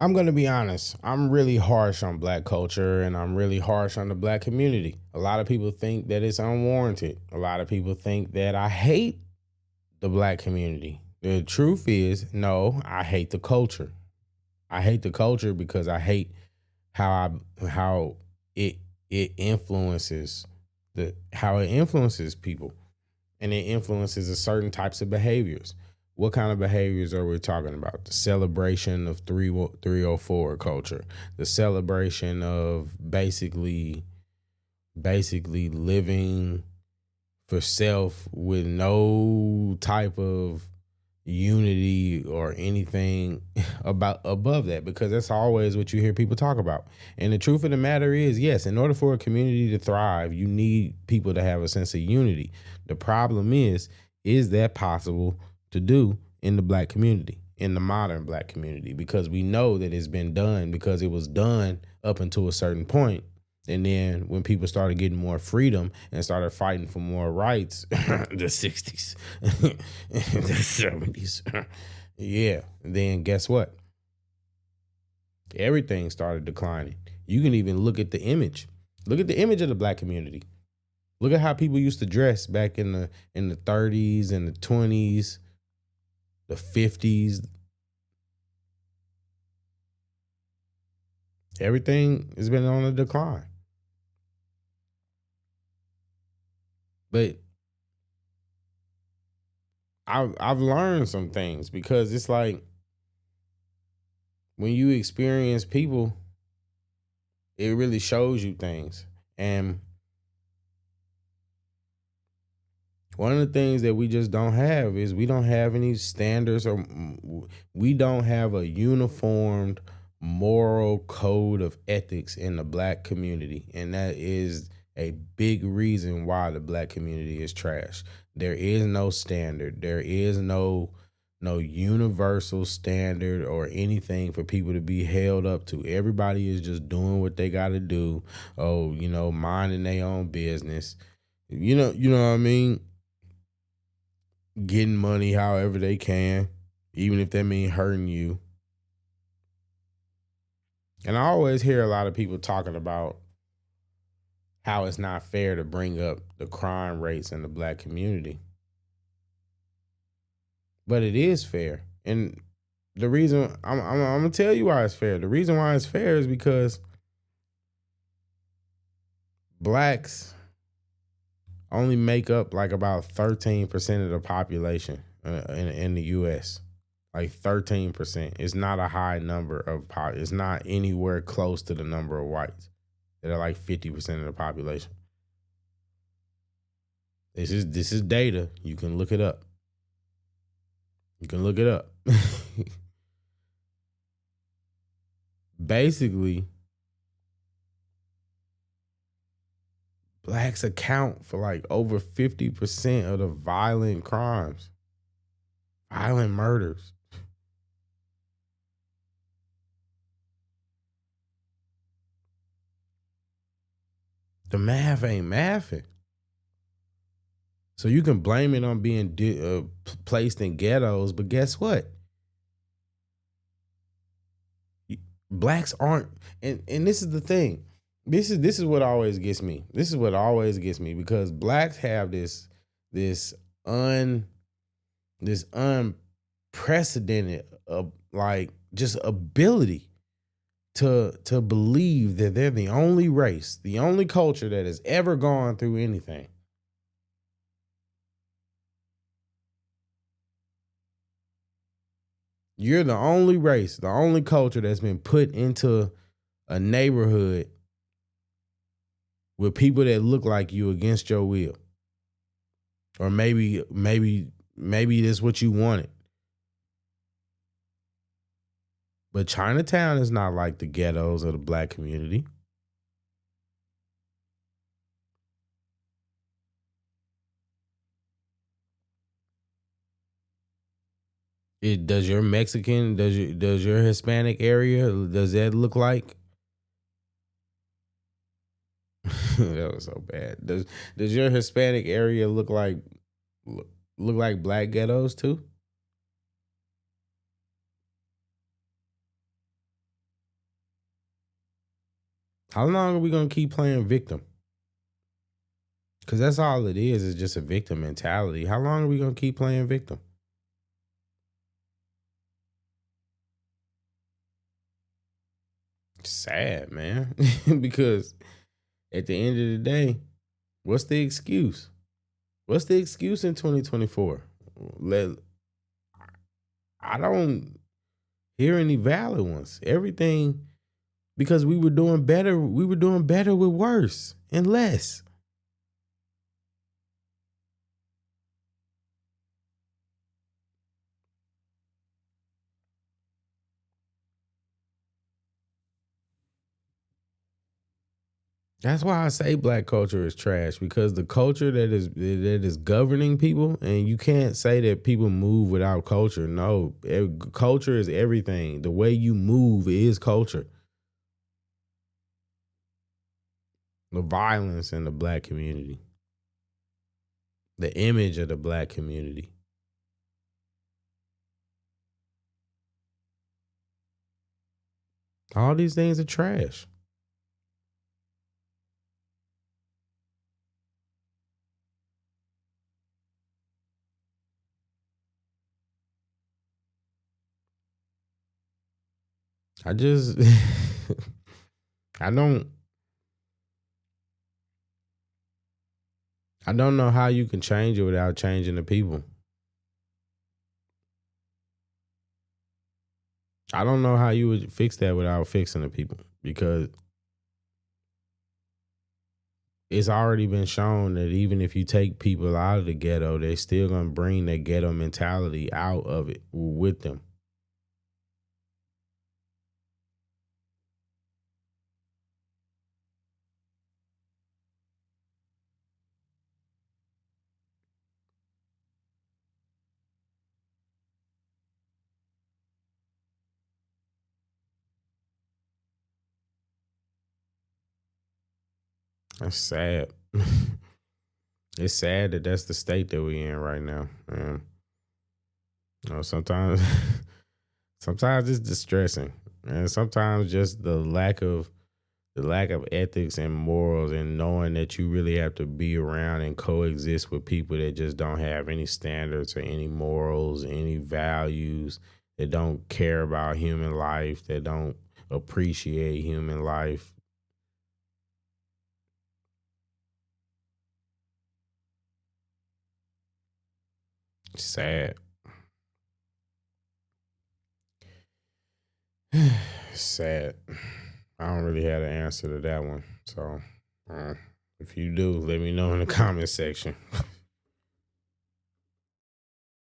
I'm going to be honest. I'm really harsh on black culture and I'm really harsh on the black community. A lot of people think that it's unwarranted. A lot of people think that I hate the black community. The truth is, no, I hate the culture. I hate the culture because I hate how it influences how it influences people, and it influences a certain types of behaviors. What kind of behaviors are we talking about? The celebration of 304 culture, the celebration of basically living for self with no type of unity or anything about above that, because that's always what you hear people talk about. And the truth of the matter is, yes, in order for a community to thrive, you need people to have a sense of unity. The problem is that possible to do in the black community, in the modern black community? Because we know that it's been done, because it was done up until a certain point. And then when people started getting more freedom and started fighting for more rights, the 60s, the 70s, yeah, then guess what? Everything started declining. You can even look at the image. Look at the image of the black community. Look at how people used to dress back in the 30s and the 20s, the 50s. Everything has been on a decline. But I've learned some things, because it's like when you experience people, it really shows you things. And one of the things that we just don't have is we don't have any standards, or we don't have a uniformed moral code of ethics in the black community. And that is a big reason why the black community is trash. There is no standard. There is no universal standard or anything for people to be held up to. Everybody is just doing what they got to do. Oh, minding their own business. You know what I mean? Getting money however they can, even if that means hurting you. And I always hear a lot of people talking about how it's not fair to bring up the crime rates in the black community. But it is fair. And the reason I'm going to tell you why it's fair. The reason why it's fair is because blacks only make up like about 13% of the population in the U.S. Like 13%. It's not a high number of it's not anywhere close to the number of whites that are like 50% of the population. This is data. You can look it up. You can look it up. Basically, blacks account for like over 50% of the violent crimes, violent murders. The math ain't mathing. So you can blame it on being placed in ghettos, but guess what? Blacks aren't, and this is the thing. This is what always gets me. This is what always gets me, because blacks have this unprecedented like just ability to believe that they're the only race, the only culture that has ever gone through anything. You're the only race, the only culture that's been put into a neighborhood with people that look like you against your will. Or maybe that's what you wanted. But Chinatown is not like the ghettos of the black community. Does your Mexican, does your Hispanic area, does that look like? That was so bad. Does your Hispanic area look like black ghettos too? How long are we gonna keep playing victim? Because that's all it is just a victim mentality. How long are we gonna keep playing victim? Sad, man. Because at the end of the day, what's the excuse? What's the excuse in 2024? Let I don't hear any valid ones. Everything because we were doing better. We were doing better with worse and less. That's why I say black culture is trash because the culture that is governing people, and you can't say that people move without culture. No, culture is everything. The way you move is culture. The violence in the black community, the image of the black community. All these things are trash. I just I don't I don't know how you can change it without changing the people. I don't know how you would fix that without fixing the people because it's already been shown that even if you take people out of the ghetto, they're still gonna bring that ghetto mentality out of it with them. That's sad. It's sad that that's the state that we're in right now. Man. Sometimes sometimes it's distressing. And sometimes just the lack of ethics and morals and knowing that you really have to be around and coexist with people that just don't have any standards or any morals, any values, that don't care about human life, that don't appreciate human life. Sad. Sad. I don't really have an answer to that one. So if you do, let me know in the comment section.